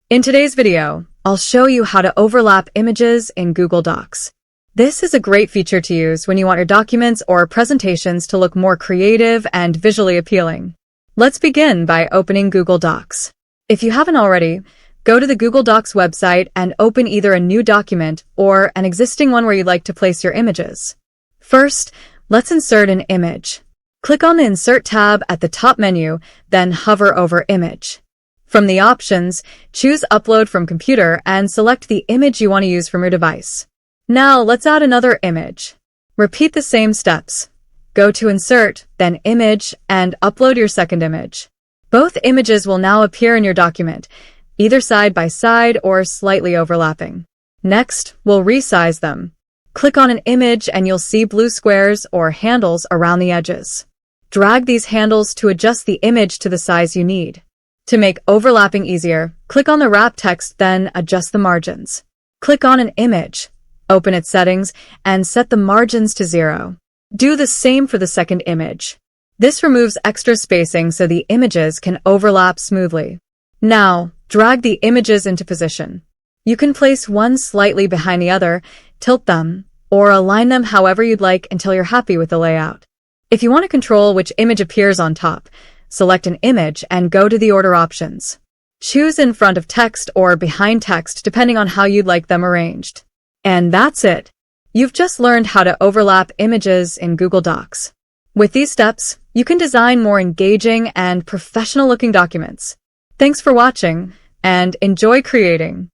In today's video, I'll show you how to overlap images in Google Docs. This is a great feature to use when you want your documents or presentations to look more creative and visually appealing. Let's begin by opening Google Docs. If you haven't already, go to the Google Docs website and open either a new document or an existing one where you'd like to place your images. First, let's insert an image. Click on the Insert tab at the top menu, then hover over Image. From the options, choose Upload from Computer and select the image you want to use from your device. Now let's add another image. Repeat the same steps. Go to Insert, then Image, and upload your second image. Both images will now appear in your document, either side by side or slightly overlapping. Next, we'll resize them. Click on an image and you'll see blue squares or handles around the edges. Drag these handles to adjust the image to the size you need. To make overlapping easier, click on the wrap text, then adjust the margins. Click on an image, open its settings, and set the margins to 0. Do the same for the second image. This removes extra spacing so the images can overlap smoothly. Now, drag the images into position. You can place one slightly behind the other, tilt them, or align them however you'd like until you're happy with the layout. If you want to control which image appears on top, select an image and go to the order options. Choose in front of text or behind text depending on how you'd like them arranged. And that's it. You've just learned how to overlap images in Google Docs. With these steps, you can design more engaging and professional-looking documents. Thanks for watching, and enjoy creating.